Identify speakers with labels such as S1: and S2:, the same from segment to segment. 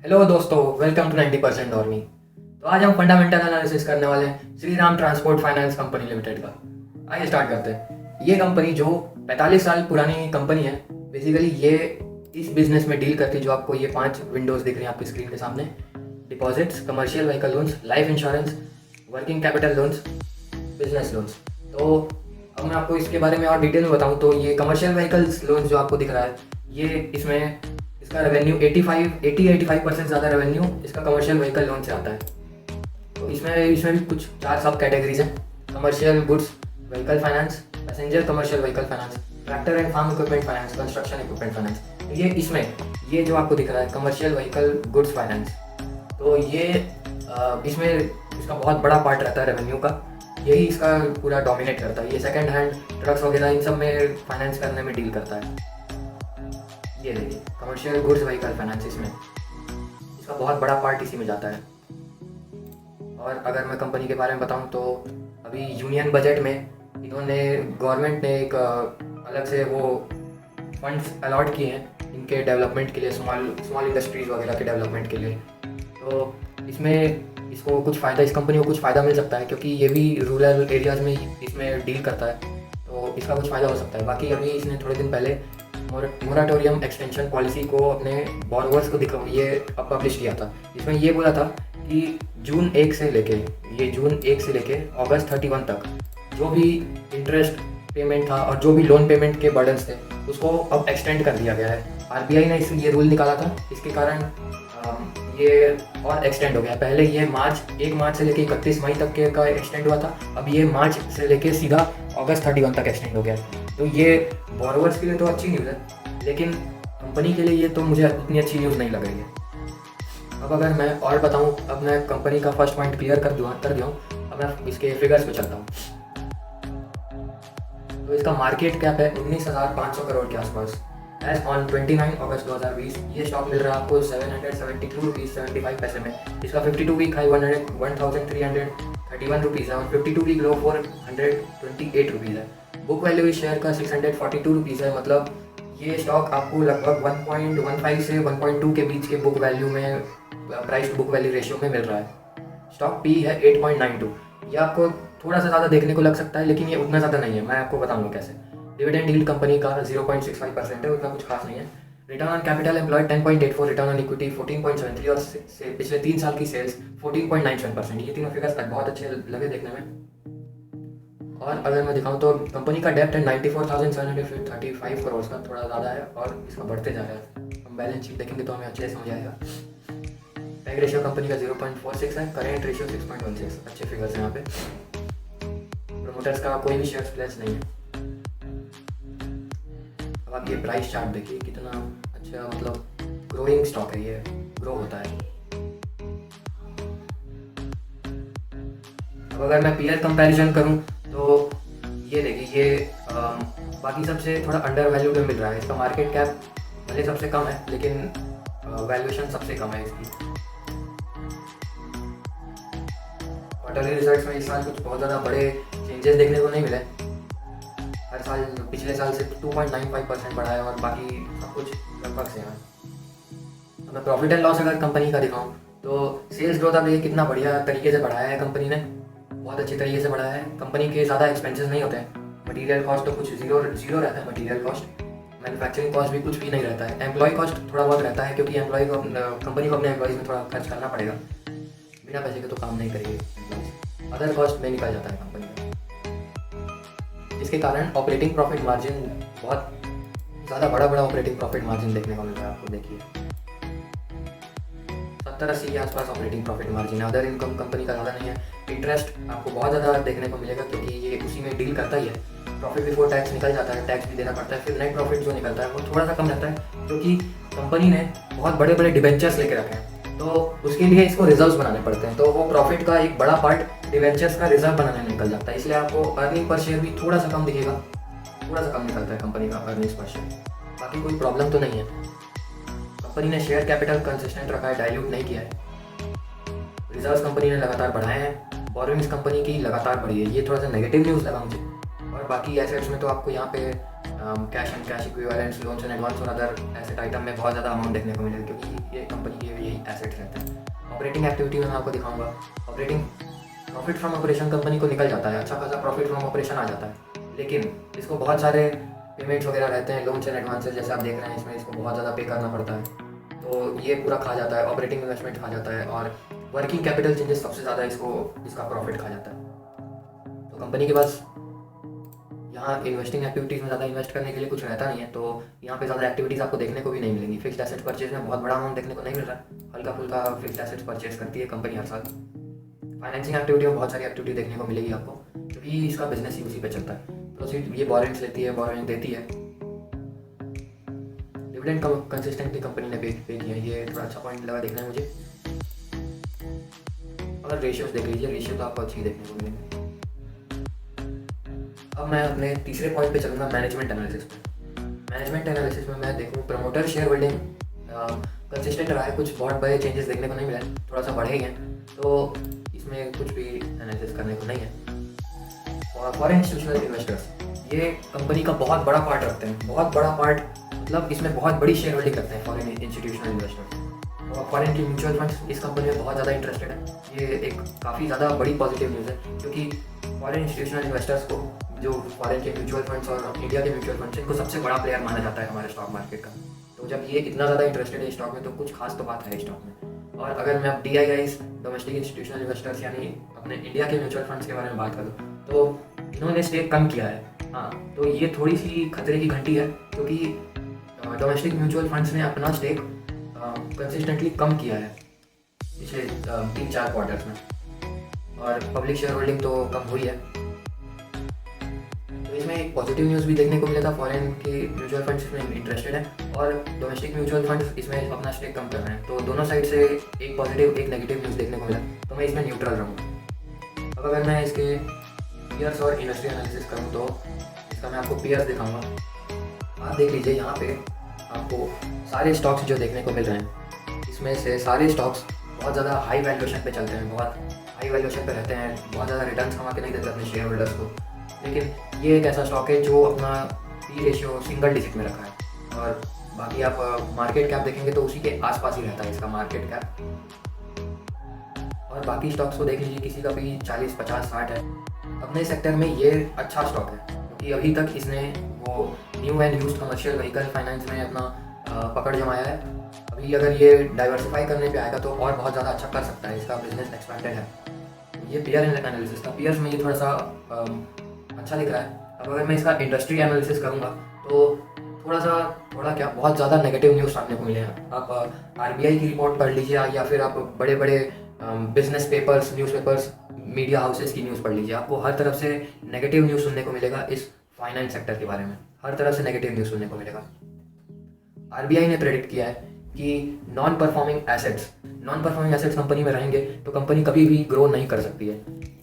S1: Hello दोस्तों, welcome to 90% और मी। तो आज हम फंडामेंटल एनालिसिस करने वाले हैं Shri Ram transport finance company limited का। आइए स्टार्ट करते हैं। ये कंपनी जो 45 साल पुरानी कंपनी है, बेसिकली ये इस बिजनेस में डील करती है जो आपको ये 5 विंडोज दिख रही हैं आपकी स्क्रीन के सामने। Deposits, commercial vehicle loans, life insurance, working capital loans, business loans. तो अब मैं आपको इसके बारे में और डिटेल में बताऊं तो ये कमर्शियल व्हीकल्स लोन्स जो आपको दिख रहा है, ये इसमें इसका रेवेन्यू 85% ज़्यादा रेवेन्यू इसका कमर्शियल व्हीकल लोन से आता है। तो इसमें भी कुछ 4 सब कैटेगरीज हैं। Commercial goods vehicle finance, passenger commercial vehicle finance, tractor and farm equipment finance, कंस्ट्रक्शन इक्विपमेंट फाइनेंस। ये जो आपको दिख रहा है कमर्शियल व्हीकल गुड्स फाइनेंस, तो ये इसमें इसका बहुत बड़ा पार्ट रहता है रेवेन्यू का। यही इसका पूरा डोमिनेट करता है। ये सेकंड हैंड ट्रक्स वगैरह इन सब में फाइनेंस करने में डील करता है। ये देखिए कमर्शियल गुड्स व्हीकल फाइनेंस, इसमें इसका बहुत बड़ा पार्ट इसी में जाता है। और अगर मैं कंपनी के बारे में बताऊं तो अभी यूनियन बजट में गवर्नमेंट ने एक अलग से वो फंड्स अलॉट किए हैं इनके डेवलपमेंट के लिए, स्मॉल इंडस्ट्रीज़ वगैरह के डेवलपमेंट के लिए। तो इसमें इसको कुछ फ़ायदा, इस कंपनी को कुछ फ़ायदा मिल सकता है क्योंकि ये भी रूरल एरियाज़ में इसमें डील करता है, तो इसका कुछ फ़ायदा हो सकता है। बाकी अभी इसने थोड़े दिन पहले मोराटोरियम एक्सटेंशन पॉलिसी को अपने बोरोवर्स को ये पब्लिश किया था। इसमें ये बोला था कि जून 1 से लेके अगस्त 31 तक जो भी इंटरेस्ट पेमेंट था और जो भी लोन पेमेंट के बर्डन्स थे उसको अब एक्सटेंड कर दिया गया है। आरबीआई ने ये रूल निकाला था, इसके कारण ये और एक्सटेंड हो गया। पहले ये 1 मार्च से लेके 31 मई तक का एक्सटेंड हुआ था, अब ये मार्च से लेके सीधा अगस्त 31 तक एक्सटेंड हो गया। तो ये बोरोवर्स के लिए तो अच्छी न्यूज़ है, लेकिन कंपनी के लिए ये तो मुझे इतनी अच्छी न्यूज़ नहीं लग रही है। अब अगर मैं और बताऊं, अब मैं कंपनी का फर्स्ट पॉइंट क्लियर कर दिया हूँ। अब मैं इसके फिगर्स पे चलता हूँ। तो इसका मार्केट कैप है 19,500 करोड़ के आसपास। एज ऑन 29 अगस्त 2020 ये स्टॉक मिल रहा है आपको 772 रुपीज़ 75 पैसे में। इसका 52 वीक हाई 1331 रुपीज़ है और 52 वीक लो 428 रुपीज़ है। बुक वैल्यू इस शेयर का 642 रुपीज़ है। मतलब ये स्टॉक आपको लगभग 1.15 से 1.2 के बीच के बुक वैल्यू में, price to book value ratio में मिल रहा है। स्टॉक पी है 8.92। ये आपको थोड़ा सा ज़्यादा देखने को लग सकता है, लेकिन ये उतना ज़्यादा नहीं है। मैं आपको बताऊँगा कैसे। डिविडेंड यील्ड कंपनी का 0.65% है, उतना कुछ खास नहीं है। Return on capital employed 10.84, return on equity 14.73 और पिछले 3 साल की सेल्स 14.97%। ये तीनों फिगर्स बहुत अच्छे लगे देखने में। और अगर मैं दिखाऊं तो कंपनी का डेप्ट है 94,735 करोड़ का, थोड़ा ज़्यादा है और इसका बढ़ते जा रहा है। हम बैलेंस शीट देखेंगे तो हमें अच्छे से समझ आएगा। पैग रेशियो कंपनी का 0.46 है, करेंट रेशियो 6.16। अच्छे फिगर्स हैं यहाँ पे। प्रमोटर्स का कोई भी शेयर प्लेस नहीं है। अब आप ये प्राइस चार्ट देखिए कितना अच्छा, मतलब ग्रोइंग स्टॉक है, ये ग्रो होता है। अब अगर मैं पीयर कंपैरिजन करूं तो ये देखिए, ये बाकी सबसे थोड़ा अंडर वैल्यूड में मिल रहा है। इसका मार्केट कैप भले सबसे कम है, लेकिन वैल्यूएशन सबसे कम है इसकी। क्वार्टरली रिजल्ट्स में इस साल कुछ बहुत ज़्यादा बड़े चेंजेस देखने को नहीं मिले। हर साल पिछले साल से 2.95% बढ़ा है और बाकी सब कुछ लगभग से है। तो मैं प्रॉफिट एंड लॉस अगर कंपनी का दिखाऊं तो सेल्स ग्रोथ अब ये कितना बढ़िया तरीके से बढ़ाया है कंपनी ने, बहुत अच्छे तरीके से बढ़ाया है। कंपनी के ज़्यादा एक्सपेंसेस नहीं होते हैं। मटीरियल कॉस्ट तो कुछ जीरो रहता है। मटीरियल कॉस्ट, मैन्युफैक्चरिंग कॉस्ट भी कुछ भी नहीं रहता है। एम्प्लॉय कॉस्ट थोड़ा बहुत रहता है क्योंकि कंपनी को अपने एम्प्लॉयज़ में थोड़ा खर्च करना पड़ेगा, बिना पैसे के तो काम नहीं करेगी एम्प्लॉयज़। अदर कॉस्ट में निकल जाता है कंपनी का। इसके कारण ऑपरेटिंग प्रॉफिट मार्जिन बहुत ज़्यादा बड़ा ऑपरेटिंग प्रॉफिट मार्जिन देखने को मिल रहा है आपको। देखिए 70-80 के आसपास ऑपरेटिंग प्रॉफिट मार्जिन है। अदर इनकम कंपनी का ज़्यादा नहीं है। इंटरेस्ट आपको बहुत ज़्यादा देखने को मिलेगा क्योंकि ये उसी में डील करता ही है। प्रॉफिट बिफोर टैक्स निकल जाता है, टैक्स भी देना पड़ता है। फिर नेट प्रॉफिट जो निकलता है वो थोड़ा सा कम रहता है क्योंकि कंपनी ने बहुत बड़े डिबेंचर्स लेके रखे हैं, तो उसके लिए इसको रिजर्व्स बनाने पड़ते हैं। तो वो प्रॉफिट का एक बड़ा पार्ट डिवेंचर्स का रिजर्व बनाने में निकल जाता है, इसलिए आपको अर्निंग पर शेयर भी थोड़ा सा कम दिखेगा, थोड़ा सा कम निकलता है कंपनी का अर्निंग्स पर शेयर। बाकी कोई प्रॉब्लम तो नहीं है। कंपनी ने शेयर कैपिटल कंसिस्टेंट रखा है, डाइल्यूट नहीं किया है। रिजर्व्स कंपनी ने लगातार बढ़ाए हैं। बोरोइंग्स कंपनी की लगातार बढ़ी है। ये थोड़ा सा नेगेटिव न्यूज़ लगा मुझे। और बाकी एसेट्स में तो आपको यहाँ पे cash and cash equivalents, loans and advance और अदर एसेट आइटम में बहुत ज़्यादा अमाउंट देखने को मिलेगा, क्योंकि ये कंपनी के यही एसेट्स रहते हैं। ऑपरेटिंग एक्टिविटी में मैं आपको दिखाऊंगा। Operating profit from operation company को निकल जाता है, अच्छा खासा प्रॉफिट फ्रॉम ऑपरेशन आ जाता है, लेकिन इसको बहुत सारे पेमेंट्स वगैरह रहते हैं, लोन्स एंड एडवांसेस जैसे आप देख रहे हैं, इसमें इसको बहुत ज़्यादा पे करना पड़ता है, तो ये पूरा खा जाता है, ऑपरेटिंग इन्वेस्टमेंट खा जाता है, और वर्किंग कैपिटल चेंजेस सबसे ज़्यादा इसका प्रॉफिट खा जाता है। तो कंपनी के पास यहाँ इन्वेस्टिंग एक्टिविटीज़ में ज़्यादा इन्वेस्ट करने के लिए कुछ रहता नहीं है, तो यहाँ पे ज़्यादा एक्टिविटीज़ आपको देखने को भी नहीं मिलेंगी। फिक्स्ड एसेट परचेज में बहुत बड़ा अमाउंट देखने को नहीं मिल रहा है, हल्का फुल्का फिक्स्ड एसेट परचेज करती है कंपनी हर साल। फाइनेंसिंग एक्टिविटी में बहुत सारी एक्टिविटी देखने को मिलेगी आपको, क्योंकि इसका बिजनेस ही उसी पे चलता है। प्रोसीड ये बोरिंग्स लेती है, बोरिंग देती है। डिविडेंड कंसिस्टेंटली कंपनी ने पे किया है, ये थोड़ा अच्छा पॉइंट लगा देखना है मुझे। और रेशियोज देख लीजिए, रेशियो तो आपको अच्छी देखने को मिलेंगे। अब मैं अपने तीसरे पॉइंट पे चलूँगा, मैनेजमेंट एनालिसिस पे। मैनेजमेंट एनालिसिस में मैं देखूँ प्रमोटर शेयर होल्डिंग कंसिस्टेंट रहा है, कुछ बहुत बड़े चेंजेस देखने को नहीं मिले, थोड़ा सा बढ़े ही हैं, तो इसमें कुछ भी एनालिसिस करने को नहीं है। और फॉरेन इंस्टीट्यूशनल इन्वेस्टर्स ये कंपनी का बहुत बड़ा पार्ट रखते हैं, बहुत बड़ा पार्ट, मतलब इसमें बहुत बड़ी शेयर होल्डिंग करते हैं फॉरेन इंस्टीट्यूशनल इन्वेस्टर्स। और फॉरेन की म्यूचुअल फंड्स इस कंपनी में बहुत ज़्यादा इंटरेस्टेड है। ये एक काफ़ी ज़्यादा बड़ी पॉजिटिव न्यूज़ है, क्योंकि फॉरेन इंस्टीट्यूशनल इन्वेस्टर्स को, जो फॉरेन के म्यूचुअल फंड्स और इंडिया के म्यूचुअल फंड्स, इनको सबसे बड़ा प्लेयर माना जाता है हमारे स्टॉक मार्केट का। तो जब ये इतना ज़्यादा इंटरेस्टेड है स्टॉक में, तो कुछ खास तो बात है स्टॉक में। और अगर मैं अब DIIs, डोमेस्टिक इंस्टीट्यूशनल इन्वेस्टर्स, यानी अपने इंडिया के म्यूचुअल फंड्स के बारे में बात करूँ, तो इन्होंने स्टेक कम किया है। हाँ, तो ये थोड़ी सी खतरे की घंटी है, क्योंकि डोमेस्टिक म्यूचुअल फंड्स ने अपना स्टेक कंसिस्टेंटली कम किया है पिछले 3-4 क्वार्टर्स में, और पब्लिक शेयर होल्डिंग तो कम हुई है। तो इसमें एक पॉजिटिव न्यूज़ भी देखने को मिला था, फॉरेन के म्यूचुअल फंड्स इसमें इंटरेस्टेड है और डोमेस्टिक म्यूचुअल फंड्स इसमें अपना स्टेक कम कर रहे हैं, तो दोनों साइड से एक पॉजिटिव एक नेगेटिव न्यूज़ देखने को मिला, तो मैं इसमें न्यूट्रल रहूँगा। अब अगर मैं इसके पीयर्स और इंडस्ट्री एनालिसिस करूँ, तो इसका मैं आपको पीयर्स दिखाऊंगा। आप देख लीजिए, यहाँ पे आपको सारे स्टॉक्स जो देखने को मिल रहे हैं, इसमें से सारे स्टॉक्स बहुत ज़्यादा हाई वैल्यूएशन पे चलते हैं, बहुत हाई वैल्यूएशन पे रहते हैं, बहुत ज़्यादा रिटर्न्स कमा के नहीं देते अपने शेयर होल्डर्स को। लेकिन ये एक ऐसा स्टॉक है जो अपना पी रेशियो सिंगल डिजिट में रखा है, और बाकी आप मार्केट कैप देखेंगे तो उसी के आसपास ही रहता है इसका मार्केट कैप। और बाकी स्टॉक्स को देख लीजिए, किसी का भी 40, 50, 60 है। अपने सेक्टर में ये अच्छा स्टॉक है, क्योंकि अभी तक इसने वो new and used commercial vehicle finance में अपना पकड़ जमाया है। अभी अगर ये डाइवर्सिफाई करने पे आएगा तो और बहुत ज़्यादा अच्छा कर सकता है, इसका बिजनेस एक्सपेंडेड है। ये पीयर एनालिसिस था, पीयर्स में ये थोड़ा सा अच्छा दिख रहा है। अब अगर मैं इसका इंडस्ट्री एनालिसिस करूँगा, तो थोड़ा क्या बहुत ज़्यादा नेगेटिव न्यूज़ सामने को मिले हैं। आप RBI की रिपोर्ट पढ़ लीजिए, या फिर आप बड़े बड़े business papers, newspapers, media houses की न्यूज़ पढ़ लीजिए, आपको हर तरफ से नेगेटिव न्यूज़ सुनने को मिलेगा इस फाइनेंस सेक्टर के बारे में, हर तरफ से नेगेटिव न्यूज़ सुनने को मिलेगा। RBI ने प्रेडिक्ट किया है कि नॉन परफॉर्मिंग एसेट्स कंपनी में रहेंगे तो कंपनी कभी भी ग्रो नहीं कर सकती है।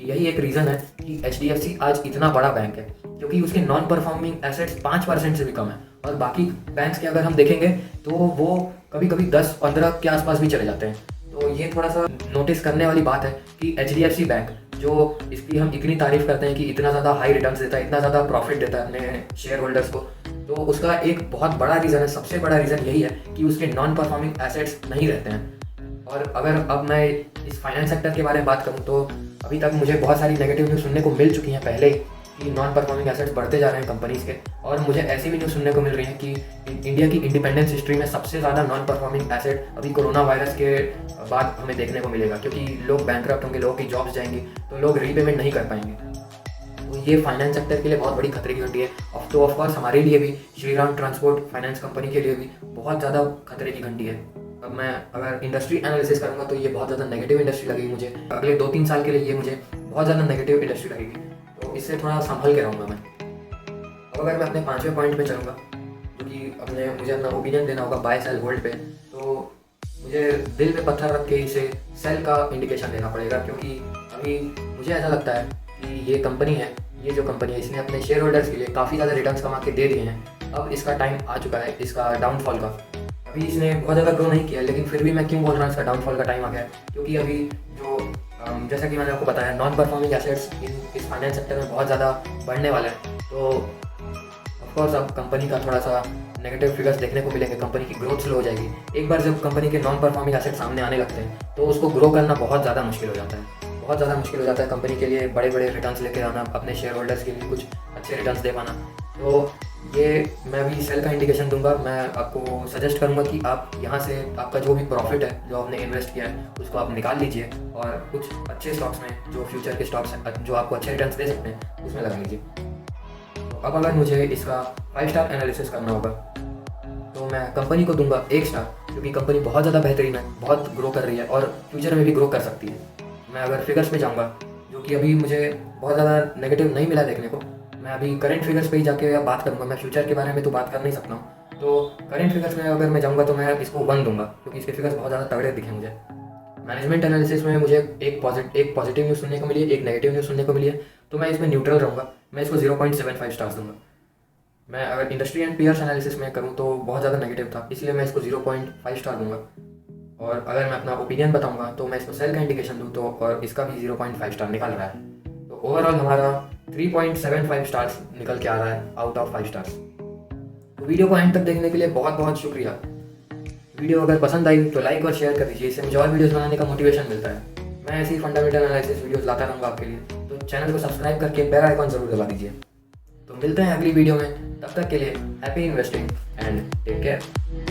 S1: यही एक रीज़न है कि HDFC आज इतना बड़ा बैंक है, क्योंकि उसके नॉन परफॉर्मिंग एसेट्स 5% से भी कम है, और बाकी बैंक्स के अगर हम देखेंगे तो वो कभी कभी 10-15 के आसपास भी चले जाते हैं। तो ये थोड़ा सा नोटिस करने वाली बात है कि HDFC बैंक, जो इसकी हम इतनी तारीफ करते हैं कि इतना ज़्यादा हाई रिटर्न्स देता है, इतना ज़्यादा प्रॉफिट देता है अपने शेयर होल्डर्स को, तो उसका एक बहुत बड़ा रीज़न है, सबसे बड़ा रीज़न यही है कि उसके नॉन परफॉर्मिंग एसेट्स नहीं रहते हैं। और अगर अब मैं इस फाइनेंस सेक्टर के बारे में बात करूँ, तो अभी तक मुझे बहुत सारी नेगेटिव न्यूज़ सुनने को मिल चुकी हैं पहले कि नॉन परफॉर्मिंग एसेट्स बढ़ते जा रहे हैं कंपनीज़ के, और मुझे ऐसी भी न्यूज़ सुनने को मिल रही है कि इंडिया की इंडिपेंडेंस हिस्ट्री में सबसे ज़्यादा नॉन परफॉर्मिंग एसेट अभी कोरोना वायरस के बाद हमें देखने को मिलेगा, क्योंकि लोग बैंकरप्ट होंगे, लोगों की जॉब्स जाएंगी, तो लोग रीपेमेंट नहीं कर पाएंगे। तो ये फाइनेंस सेक्टर के लिए बहुत बड़ी खतरे की घंटी है। तो ऑफकोर्स हमारे लिए भी, श्रीराम ट्रांसपोर्ट फाइनेंस कंपनी के लिए भी बहुत ज़्यादा खतरे की घंटी है। अब मैं अगर इंडस्ट्री एनालिसिस करूँगा, तो ये बहुत ज़्यादा नेगेटिव इंडस्ट्री लगेगी मुझे, अगले 2-3 साल के लिए ये मुझे बहुत ज़्यादा नेगेटिव इंडस्ट्री लगेगी, तो इससे थोड़ा संभल के रहूँगा मैं। अब अगर मैं अपने 5वें पॉइंट पे चलूँगा, जो कि मुझे अपना ओपिनियन देना होगा बाय सेल होल्ड पे, तो मुझे दिल पे पत्थर रख के इसे सेल का इंडिकेशन देना पड़ेगा, क्योंकि अभी मुझे ऐसा लगता है कि ये जो कंपनी है, इसने अपने शेयर होल्डर्स के लिए काफ़ी ज़्यादा रिटर्न्स कमा के दे दिए हैं। अब इसका टाइम आ चुका है इसका डाउनफॉल का। अभी इसने बहुत ज़्यादा ग्रो नहीं किया, लेकिन फिर भी मैं क्यों बोल रहा हूँ इसका डाउनफॉल का टाइम आ गया है, क्योंकि अभी जो जैसा कि मैंने आपको बताया, नॉन परफॉर्मिंग एसेट्स इस फाइनेंस सेक्टर में बहुत ज़्यादा बढ़ने वाले हैं। तो ऑफकोर्स अब कंपनी का थोड़ा सा नेगेटिव फिगर्स देखने को मिलेंगे, कंपनी की ग्रोथ स्लो हो जाएगी। एक बार जब कंपनी के नॉन परफॉर्मिंग एसेट सामने आने लगते हैं तो उसको ग्रो करना बहुत ज़्यादा मुश्किल हो जाता है, बहुत ज़्यादा मुश्किल हो जाता है कंपनी के लिए बड़े बड़े रिटर्न्स लेके आना, अपने शेयर होल्डर्स के लिए कुछ अच्छे रिटर्न्स दे पाना। तो ये मैं भी सेल का इंडिकेशन दूंगा। मैं आपको सजेस्ट करूंगा कि आप यहाँ से आपका जो भी प्रॉफिट है, जो आपने इन्वेस्ट किया है, उसको आप निकाल लीजिए और कुछ अच्छे स्टॉक्स में, जो फ्यूचर के स्टॉक्स हैं जो आपको अच्छे रिटर्न्स दे सकते हैं, उसमें लगा लीजिए। तो अब अगर मुझे इसका 5 स्टार एनालिसिस करना होगा तो मैं कंपनी को दूंगा 1 स्टार, क्योंकि कंपनी बहुत ज़्यादा बेहतरीन है, बहुत ग्रो कर रही है और फ्यूचर में भी ग्रो कर सकती है। मैं अगर फिगर्स पे जाऊंगा, जो कि अभी मुझे बहुत ज़्यादा नेगेटिव नहीं मिला देखने को, मैं अभी करंट फिगर्स पे ही जाके बात करूंगा। मैं फ्यूचर के बारे में तो बात कर नहीं सकता हूँ, तो करंट फिगर्स में अगर मैं जाऊंगा तो मैं इसको 1 दूंगा, क्योंकि इसके फिगर्स बहुत ज़्यादा तगड़े दिखे मुझे। मैनेजमेंट एनालिसिस में मुझे एक पॉजिटिव न्यूज़ सुनने को मिली है, एक नेगेटिव न्यूज़ सुनने को मिली है, तो मैं इसमें न्यूट्रल रहूँगा। मैं इसको 0.75 स्टार्स दूंगा। मैं अगर इंडस्ट्री एंड पीयर्स एनालिसिस में करूँ तो बहुत ज़्यादा नेगेटिव था, इसलिए मैं इसको 0.5 स्टार दूंगा। और अगर मैं अपना ओपिनियन बताऊंगा तो मैं इसको सेल का इंडिकेशन दूँ तो और इसका भी 0.5 स्टार निकल रहा है। तो ओवरऑल हमारा 3.75 स्टार्स निकल के आ रहा है आउट ऑफ 5 स्टार्स। तो वीडियो को एंड तक देखने के लिए बहुत बहुत शुक्रिया। वीडियो अगर पसंद आई तो लाइक और शेयर कर दीजिए, इससे मुझे और वीडियोस बनाने का मोटिवेशन मिलता है। मैं ऐसी फंडामेंटल एनालिसिस वीडियोस लाता रहूँगा आपके लिए, तो चैनल को सब्सक्राइब करके बेल आइकॉन जरूर दबा दीजिए। तो मिलते हैं अगली वीडियो में, तब तक के लिए happy investing and take care.